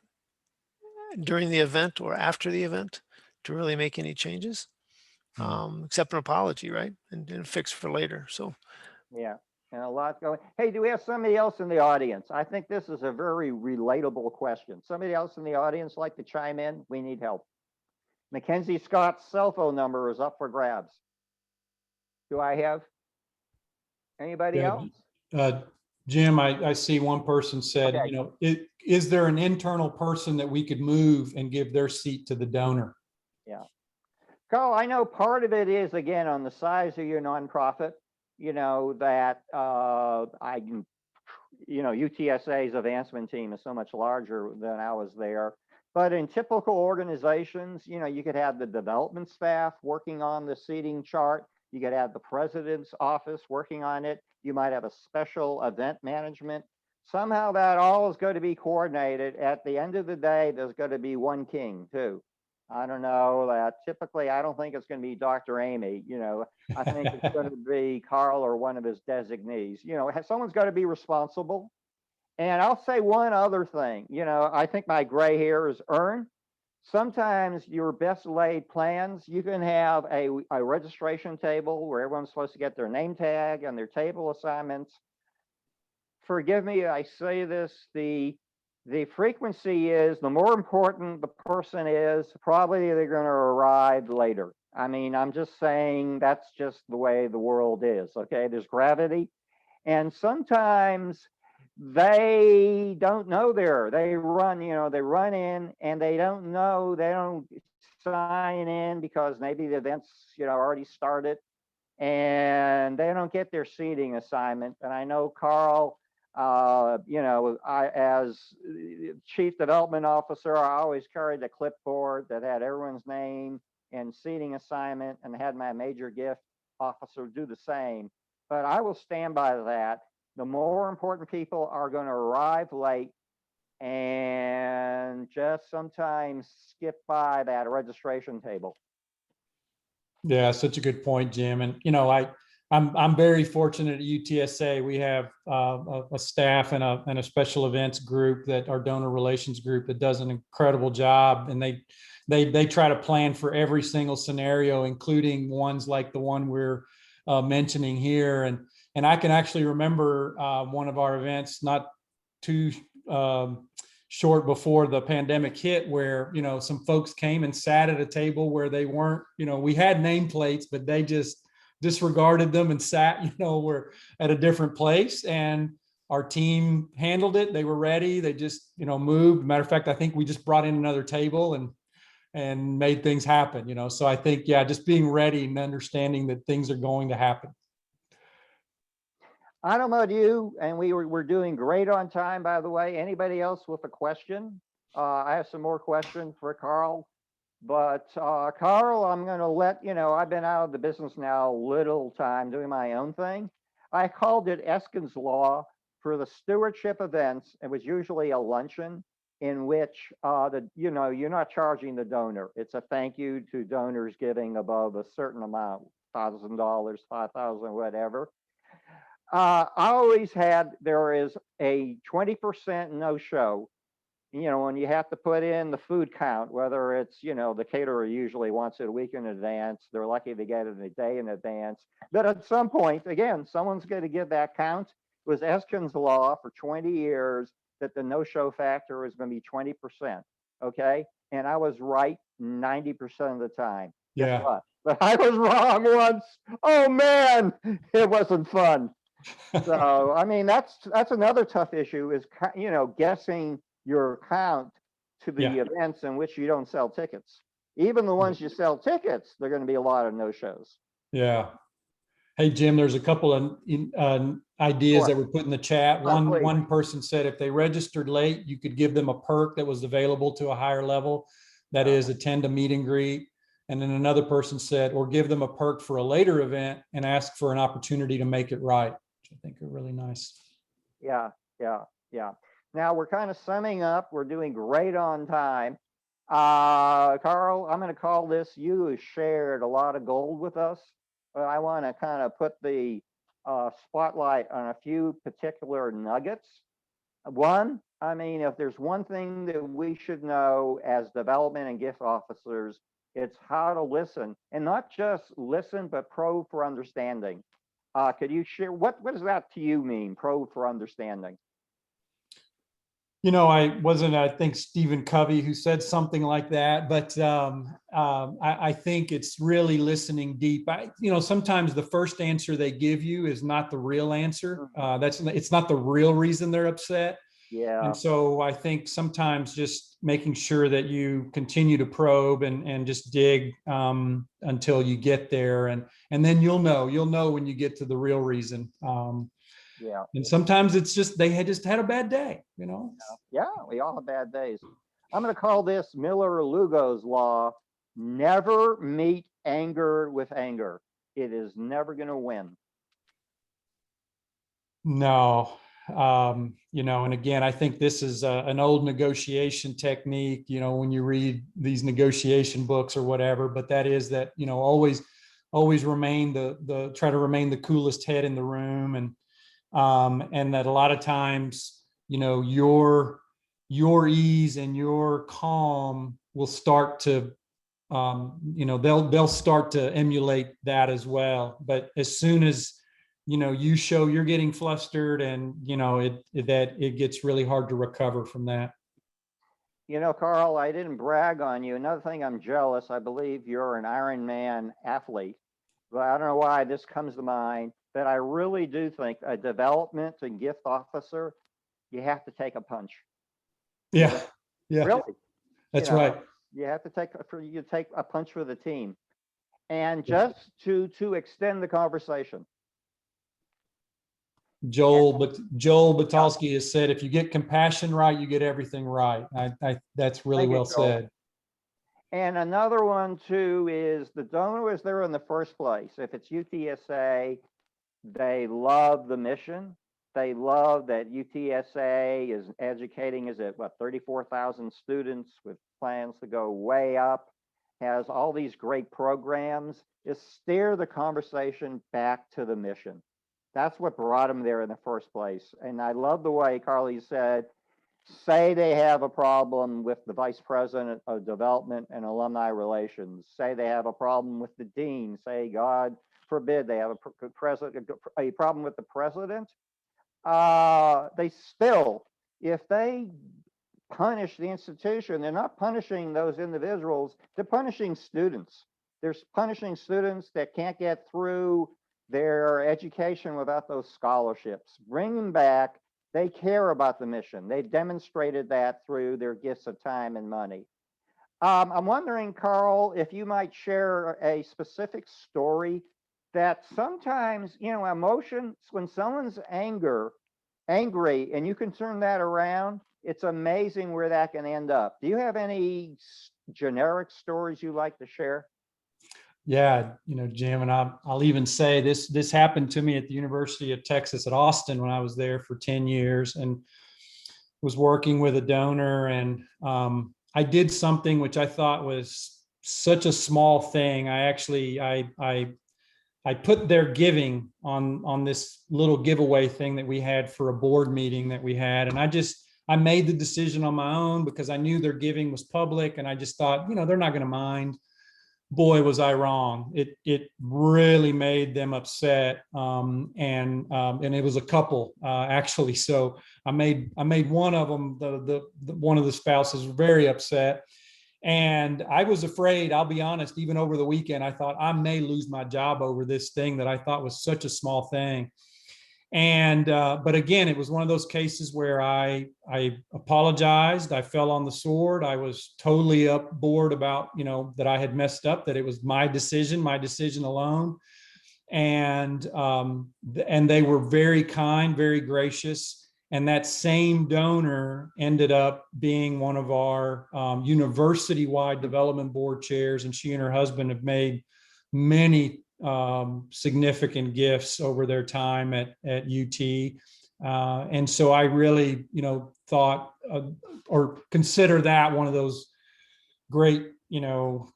during the event or after the event to really make any changes, except an apology, right? And fix for later. So, yeah, and a lot going. Hey, do we have somebody else in the audience? I think this is a very relatable question. Somebody else in the audience like to chime in? We need help. Mackenzie Scott's cell phone number is up for grabs. Do I have anybody else? Jim, I see one person said, is there an internal person that we could move and give their seat to the donor? Yeah. Karl, I know part of it is, again, on the size of your nonprofit, that UTSA's advancement team is so much larger than I was there. But in typical organizations, you could have the development staff working on the seating chart. You could have the president's office working on it. You might have a special event management. Somehow that all is going to be coordinated. At the end of the day, there's going to be one king too. I don't know. Typically, I don't think it's going to be Dr. Amy. I think it's going to be Karl or one of his designees. Someone's got to be responsible. And I'll say one other thing. I think my gray hair is earned. Sometimes your best laid plans, you can have a registration table where everyone's supposed to get their name tag and their table assignments. Forgive me, I say this, the frequency is, the more important the person is, probably they're going to arrive later. I mean, I'm just saying that's just the way the world is, okay? There's gravity. And sometimes they don't know they run in and they don't know, they don't sign in because maybe the event's, already started and they don't get their seating assignment. And I know Karl, I, as chief development officer, I always carried a clipboard that had everyone's name and seating assignment, and had my major gift officer do the same. But I will stand by that. The more important people are going to arrive late and just sometimes skip by that registration table. Yeah, such a good point, Jim. And I'm very fortunate at UTSA. We have a staff and a special events group, that our donor relations group, that does an incredible job, and they try to plan for every single scenario, including ones like the one we're mentioning here. And I can actually remember one of our events not too short before the pandemic hit, where some folks came and sat at a table where they weren't, we had nameplates, but they just disregarded them and sat, we're at a different place, and our team handled it. They were ready. They just, moved. Matter of fact, I think we just brought in another table and made things happen, so I think, yeah, just being ready and understanding that things are going to happen. I don't know about you, and we're doing great on time, by the way. Anybody else with a question? I have some more questions for Karl, but Karl, I'm going to let I've been out of the business now a little time doing my own thing. I called it Eskin's Law for the stewardship events. It was usually a luncheon in which you're not charging the donor. It's a thank you to donors giving above a certain amount, $1,000, $5,000, whatever. I always had, there is a 20% no-show, when you have to put in the food count, whether it's, the caterer usually wants it a week in advance. They're lucky to get it a day in advance. But at some point, again, someone's going to give that count. It was Eskin's Law for 20 years that the no-show factor is going to be 20%, okay? And I was right 90% of the time. Yeah. Guess what? But I was wrong once. Oh, man, it wasn't fun. So, I mean, that's another tough issue is, guessing your count to the events in which you don't sell tickets. Even the ones you sell tickets, they're going to be a lot of no-shows. Yeah. Hey, Jim, there's a couple of ideas that were put in the chat. One person said if they registered late, you could give them a perk that was available to a higher level. That is, attend a meet and greet. And then another person said, or give them a perk for a later event and ask for an opportunity to make it right. I think are really nice. Yeah. Now we're kind of summing up. We're doing great on time. Karl, I'm going to call this, you have shared a lot of gold with us, but I want to kind of put the spotlight on a few particular nuggets. One, I mean, if there's one thing that we should know as development and gift officers, it's how to listen, and not just listen, but probe for understanding. Could you share, what does that to you mean, probe for understanding? I think Stephen Covey who said something like that, but I think it's really listening deep. Sometimes the first answer they give you is not the real answer. It's not the real reason they're upset. Yeah. And so I think sometimes just making sure that you continue to probe and just dig until you get there, and then you'll know when you get to the real reason. Yeah. And sometimes it's just they had a bad day, Yeah, we all have bad days. I'm going to call this Miller-Lugo's law. Never meet anger with anger. It is never going to win. No, And again, I think this is an old negotiation technique, when you read these negotiation books or whatever, but that is that, always remain try to remain the coolest head in the room. And that a lot of times, your ease and your calm will start to, they'll start to emulate that as well. But as soon as, you show you're getting flustered, and, it gets really hard to recover from that. Karl, I didn't brag on you. Another thing, I'm jealous. I believe you're an Ironman athlete, but I don't know why this comes to mind. But I really do think a development and gift officer, you have to take a punch. Yeah. Yeah. Really, That's you know, right. you have to take a punch for the team, and just to extend the conversation. Joel Batalski has said, if you get compassion right, you get everything right. That's really well said. And another one too is the donor is there in the first place. If it's UTSA, they love the mission. They love that UTSA is educating, is it what, 34,000 students with plans to go way up, has all these great programs. Just steer the conversation back to the mission. That's what brought them there in the first place. And I love the way Carly said, say they have a problem with the vice president of development and alumni relations. Say they have a problem with the dean. Say, God forbid, they have a problem with the president. They still, if they punish the institution, they're not punishing those individuals, they're punishing students. They're punishing students that can't get through their education without those scholarships. Bring them back. They care about the mission. They've demonstrated that through their gifts of time and money. I'm wondering, Karl, if you might share a specific story that sometimes, emotions, when someone's angry and you can turn that around, it's amazing where that can end up. Do you have any generic stories you like to share? Yeah, Jim, and I'll even say this happened to me at the University of Texas at Austin when I was there for 10 years and was working with a donor. And I did something which I thought was such a small thing. I put their giving on this little giveaway thing that we had for a board meeting that we had. And I made the decision on my own because I knew their giving was public. And I just thought, they're not going to mind. Boy, was I wrong. It really made them upset. And it was a couple, actually. So I made one of them, one of the spouses, very upset. And I was afraid, I'll be honest, even over the weekend, I thought I may lose my job over this thing that I thought was such a small thing. And, but again, it was one of those cases where I apologized. I fell on the sword. I was totally bored about, that I had messed up, that it was my decision alone. And they were very kind, very gracious. And that same donor ended up being one of our university-wide development board chairs. And she and her husband have made many significant gifts over their time at UT. And so I really, thought or consider that one of those great,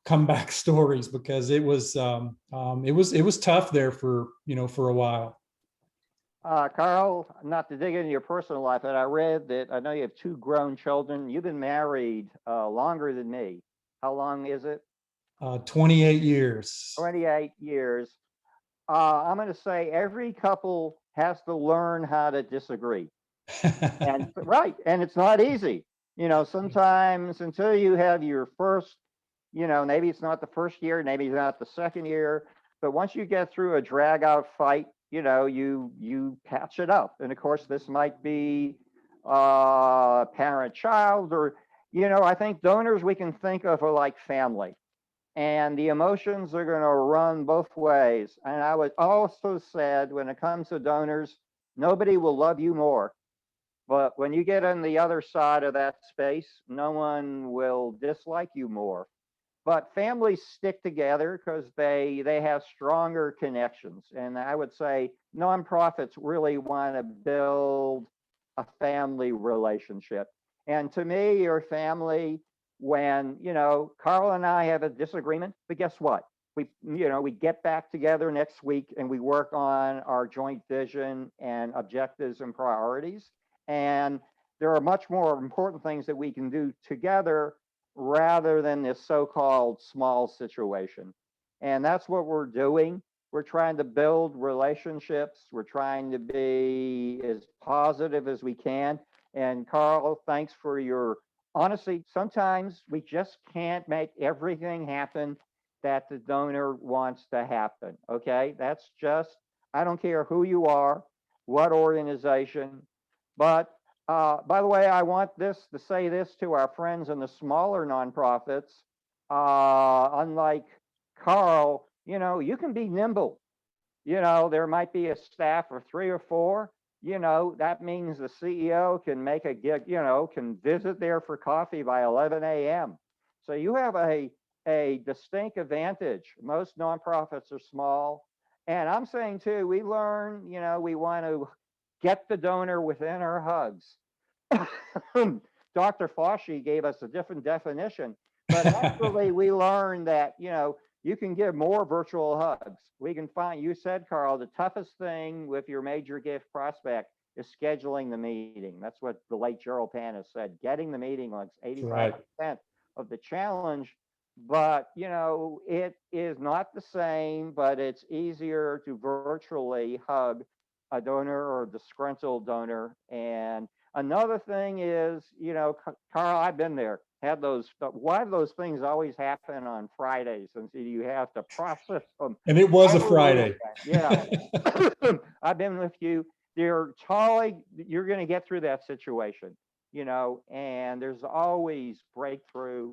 comeback stories, because it was tough there for a while. Karl, not to dig into your personal life, but I read that I know you have 2 grown children. You've been married longer than me. How long is it? 28 years. 28 years. I'm going to say every couple has to learn how to disagree. And right. And it's not easy. Sometimes until you have your first, maybe it's not the first year, maybe it's not the second year, but once you get through a drag out fight, you patch it up. And of course, this might be parent-child, or, I think donors we can think of are like family. And the emotions are going to run both ways. And I would also said, when it comes to donors, nobody will love you more. But when you get on the other side of that space, no one will dislike you more. But families stick together because they have stronger connections. And I would say nonprofits really want to build a family relationship. And to me, your family, when, Karl and I have a disagreement, but guess what? We get back together next week and we work on our joint vision and objectives and priorities. And there are much more important things that we can do together rather than this so-called small situation. And that's what we're doing. We're trying to build relationships. We're trying to be as positive as we can. And Karl, thanks for your honesty. Sometimes we just can't make everything happen that the donor wants to happen. Okay, that's just, I don't care who you are, what organization. But by the way, I want this to say this to our friends in the smaller nonprofits. Unlike Karl, you can be nimble. There might be a staff of 3 or 4. That means the CEO can make a gig, can visit there for coffee by 11 a.m. So you have a distinct advantage. Most nonprofits are small. And I'm saying too, we learn, we want to get the donor within our hugs. Dr. Fauci gave us a different definition, but actually we learned that, you can give more virtual hugs. We can find, you said, Karl, the toughest thing with your major gift prospect is scheduling the meeting. That's what the late Gerald Panis said. Getting the meeting like 85% of the challenge. But, it is not the same, but it's easier to virtually hug a donor or a disgruntled donor. And another thing is, Karl, I've been there, had those, why do those things always happen on Fridays? And so you have to process them. And it was a Friday. Yeah. I've been with you. You're going to get through that situation, and there's always breakthrough.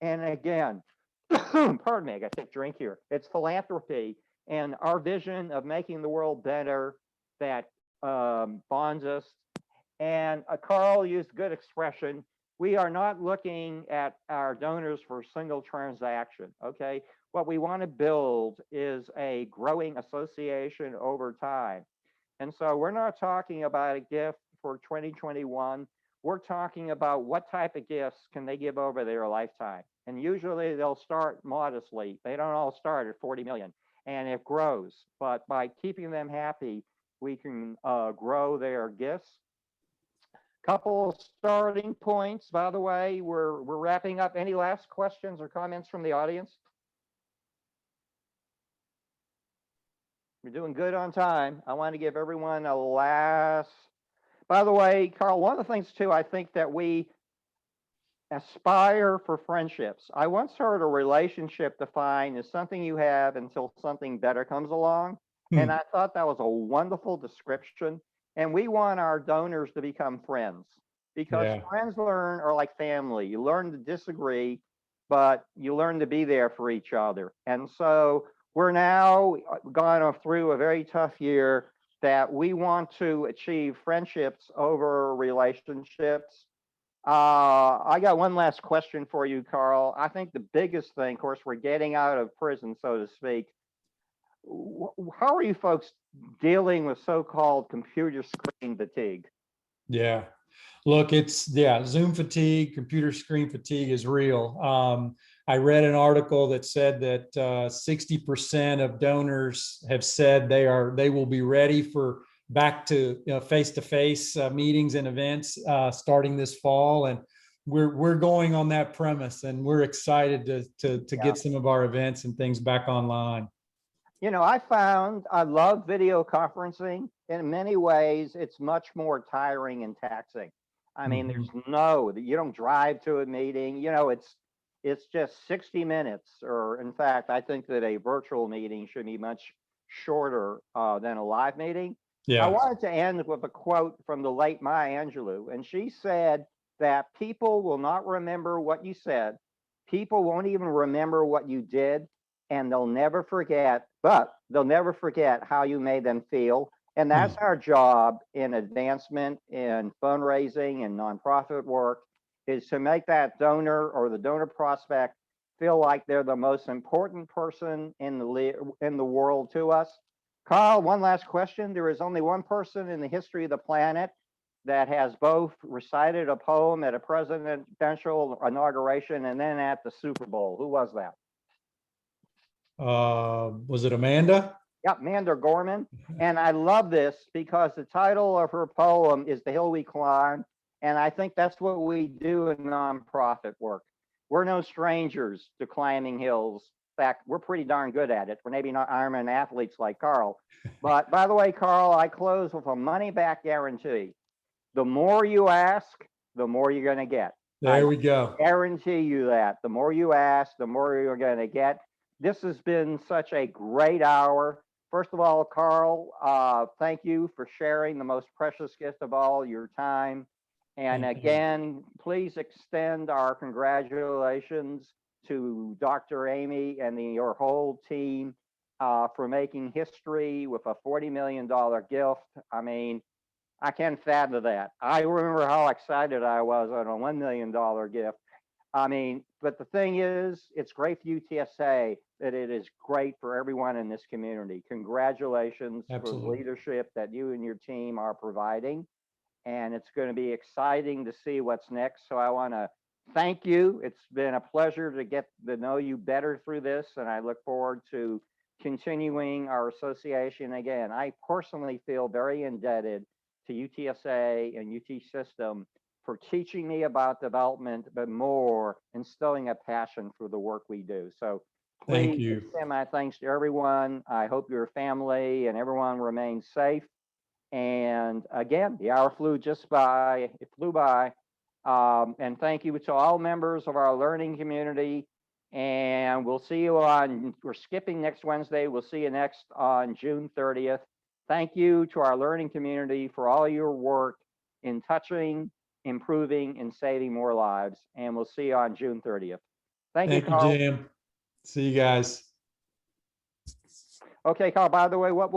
And again, pardon me, I got to take a drink here. It's philanthropy and our vision of making the world better that bonds us. And Karl used a good expression. We are not looking at our donors for a single transaction, okay? What we want to build is a growing association over time. And so we're not talking about a gift for 2021. We're talking about what type of gifts can they give over their lifetime. And usually they'll start modestly. They don't all start at 40 million, and it grows. But by keeping them happy, we can grow their gifts. Couple starting points, by the way, we're wrapping up. Any last questions or comments from the audience? We're doing good on time. I want to give everyone a last. By the way, Karl, one of the things too, I think that we aspire for friendships. I once heard a relationship defined as something you have until something better comes along. And I thought that was a wonderful description. And we want our donors to become friends, because friends are like family. You learn to disagree, but you learn to be there for each other. And so we're now gone through a very tough year that we want to achieve friendships over relationships. I got one last question for you, Karl. I think the biggest thing, of course, we're getting out of prison, so to speak. How are you folks dealing with so-called computer screen fatigue? Yeah, look, it's Zoom fatigue, computer screen fatigue is real. I read an article that said that 60% of donors have said they will be ready for back to face-to-face meetings and events starting this fall, and we're going on that premise, and we're excited to get some of our events and things back online. I found I love video conferencing. In many ways, it's much more tiring and taxing. I mean, you don't drive to a meeting, it's just 60 minutes, or in fact, I think that a virtual meeting should be much shorter than a live meeting. I wanted to end with a quote from the late Maya Angelou, and she said that people will not remember what you said. People won't even remember what you did, and they'll never forget how you made them feel. And that's our job in advancement, in fundraising and nonprofit work, is to make that donor or the donor prospect feel like they're the most important person in the world to us. Karl, one last question. There is only one person in the history of the planet that has both recited a poem at a presidential inauguration and then at the Super Bowl. Who was that? Was it Amanda? Yep, Amanda Gorman. And I love this because the title of her poem is The Hill We Climb. And I think that's what we do in nonprofit work. We're no strangers to climbing hills. In fact, we're pretty darn good at it. We're maybe not Ironman athletes like Karl. But by the way, Karl, I close with a money back guarantee. The more you ask, the more you're going to get. There we go. Guarantee you that. The more you ask, the more you're going to get. This has been such a great hour. First of all, Karl, thank you for sharing the most precious gift of all, your time. And Thank you. again, please extend our congratulations to Dr. Amy and your whole team for making history with a $40 million gift. I mean, I can't fathom that. I remember how excited I was on a $1 million gift. I mean, but the thing is, it's great for UTSA that it is great for everyone in this community. Congratulations for the Absolutely. leadership that you and your team are providing. And it's going to be exciting to see what's next. So I want to thank you. It's been a pleasure to get to know you better through this. And I look forward to continuing our association. Again, I personally feel very indebted to UTSA and UT System for teaching me about development, but more instilling a passion for the work we do. So Thank please you. extend my thanks to everyone. I hope your family and everyone remains safe. And again, the hour flew just by, it flew by. And thank you to all members of our learning community. And we'll see you on, we're skipping next Wednesday. We'll see you next on June 30th. Thank you to our learning community for all your work in touching, improving, and saving more lives. And we'll see you on June 30th. Thank you, Thank you, Karl. Jim. See you guys. Okay, Karl, by the way, what will